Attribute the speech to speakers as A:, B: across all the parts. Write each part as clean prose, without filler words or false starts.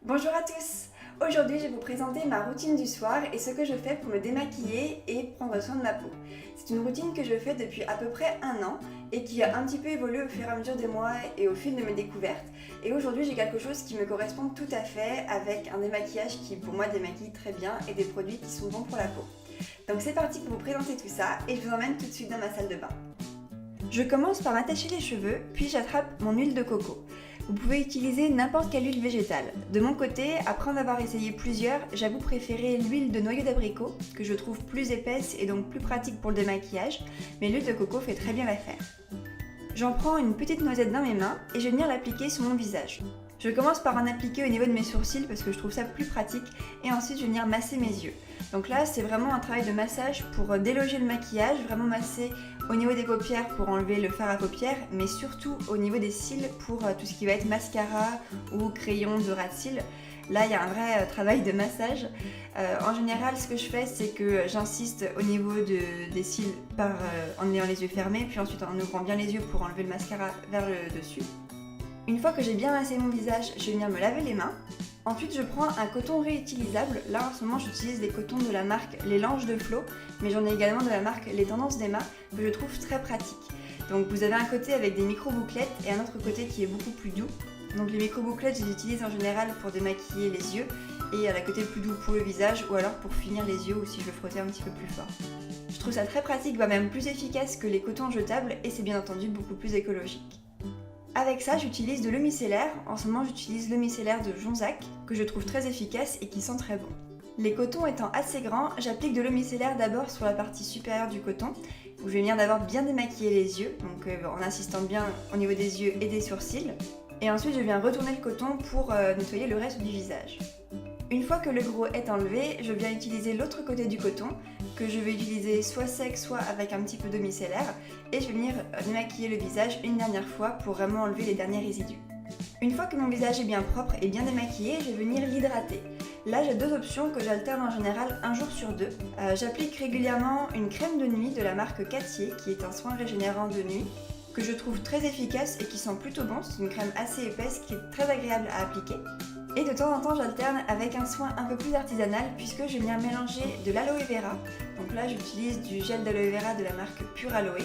A: Bonjour à tous! Aujourd'hui, je vais vous présenter ma routine du soir et ce que je fais pour me démaquiller et prendre soin de ma peau. C'est une routine que je fais depuis à peu près un an et qui a un petit peu évolué au fur et à mesure des mois et au fil de mes découvertes. Et aujourd'hui, j'ai quelque chose qui me correspond tout à fait avec un démaquillage qui pour moi démaquille très bien et des produits qui sont bons pour la peau. Donc c'est parti pour vous présenter tout ça et je vous emmène tout de suite dans ma salle de bain. Je commence par m'attacher les cheveux, puis j'attrape mon huile de coco. Vous pouvez utiliser n'importe quelle huile végétale. De mon côté, après en avoir essayé plusieurs, j'avoue préférer l'huile de noyau d'abricot, que je trouve plus épaisse et donc plus pratique pour le démaquillage, mais l'huile de coco fait très bien l'affaire. J'en prends une petite noisette dans mes mains et je vais venir l'appliquer sur mon visage. Je commence par en appliquer au niveau de mes sourcils parce que je trouve ça plus pratique et ensuite je vais venir masser mes yeux. Donc là c'est vraiment un travail de massage pour déloger le maquillage, vraiment masser au niveau des paupières pour enlever le fard à paupières, mais surtout au niveau des cils pour tout ce qui va être mascara ou crayon de ras de cils. Là il y a un vrai travail de massage. En général ce que je fais c'est que j'insiste au niveau des cils en ayant les yeux fermés, puis ensuite en ouvrant bien les yeux pour enlever le mascara vers le dessus. Une fois que j'ai bien massé mon visage, je vais venir me laver les mains. Ensuite, je prends un coton réutilisable. Là, en ce moment, j'utilise des cotons de la marque Les Langes de Flo, mais j'en ai également de la marque Les Tendances d'Emma, que je trouve très pratique. Donc, vous avez un côté avec des micro-bouclettes et un autre côté qui est beaucoup plus doux. Donc, les micro-bouclettes, je les utilise en général pour démaquiller les yeux et à la côté plus doux pour le visage ou alors pour finir les yeux ou si je veux frotter un petit peu plus fort. Je trouve ça très pratique, même plus efficace que les cotons jetables et c'est bien entendu beaucoup plus écologique. Avec ça, j'utilise de l'eau micellaire. En ce moment, j'utilise l'eau micellaire de Jonzac, que je trouve très efficace et qui sent très bon. Les cotons étant assez grands, j'applique de l'eau micellaire d'abord sur la partie supérieure du coton, où je vais venir d'abord bien démaquiller les yeux, donc en insistant bien au niveau des yeux et des sourcils. Et ensuite, je viens retourner le coton pour nettoyer le reste du visage. Une fois que le gros est enlevé, je viens utiliser l'autre côté du coton, que je vais utiliser soit sec, soit avec un petit peu d'eau micellaire, et je vais venir démaquiller le visage une dernière fois pour vraiment enlever les derniers résidus. Une fois que mon visage est bien propre et bien démaquillé, je vais venir l'hydrater. Là, j'ai deux options que j'alterne en général un jour sur deux. J'applique régulièrement une crème de nuit de la marque Catier, qui est un soin régénérant de nuit, que je trouve très efficace et qui sent plutôt bon. C'est une crème assez épaisse qui est très agréable à appliquer. Et de temps en temps, j'alterne avec un soin un peu plus artisanal puisque je viens mélanger de l'aloe vera. Donc là, j'utilise du gel d'aloe vera de la marque Pure Aloe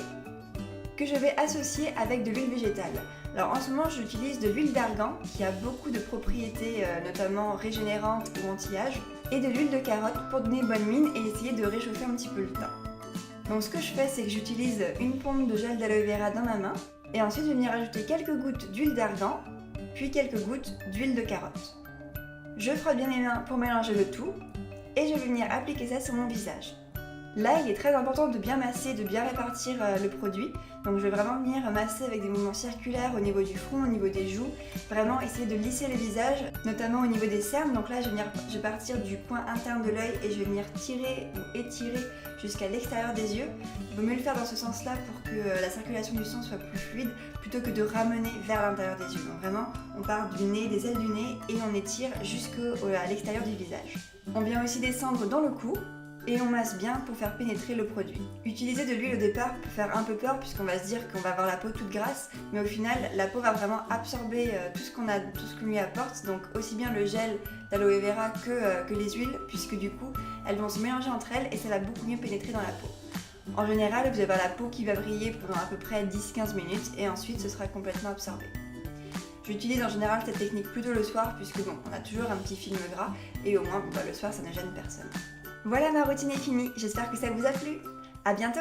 A: que je vais associer avec de l'huile végétale. Alors en ce moment, j'utilise de l'huile d'argan qui a beaucoup de propriétés notamment régénérantes ou anti-âge et de l'huile de carotte pour donner bonne mine et essayer de réchauffer un petit peu le teint. Donc ce que je fais, c'est que j'utilise une pompe de gel d'aloe vera dans ma main et ensuite je vais venir ajouter quelques gouttes d'huile d'argan puis quelques gouttes d'huile de carotte. Je frotte bien mes mains pour mélanger le tout et je vais venir appliquer ça sur mon visage. Là, il est très important de bien masser, de bien répartir le produit. Donc je vais vraiment venir masser avec des mouvements circulaires au niveau du front, au niveau des joues. Vraiment essayer de lisser le visage, notamment au niveau des cernes. Donc là, je vais partir du coin interne de l'œil et je vais venir tirer ou étirer jusqu'à l'extérieur des yeux. Il vaut mieux le faire dans ce sens-là pour que la circulation du sang soit plus fluide plutôt que de ramener vers l'intérieur des yeux. Donc vraiment, on part du nez, des ailes du nez et on étire jusqu'à l'extérieur du visage. On vient aussi descendre dans le cou. Et on masse bien pour faire pénétrer le produit. Utilisez de l'huile au départ peut faire un peu peur puisqu'on va se dire qu'on va avoir la peau toute grasse, mais au final la peau va vraiment absorber tout ce qu'on lui apporte, donc aussi bien le gel d'aloe vera que les huiles, puisque du coup elles vont se mélanger entre elles et ça va beaucoup mieux pénétrer dans la peau. En général, vous avez la peau qui va briller pendant à peu près 10-15 minutes et ensuite ce sera complètement absorbé. J'utilise en général cette technique plutôt le soir puisque on a toujours un petit film gras et au moins le soir ça ne gêne personne. Voilà, ma routine est finie, j'espère que ça vous a plu. À bientôt!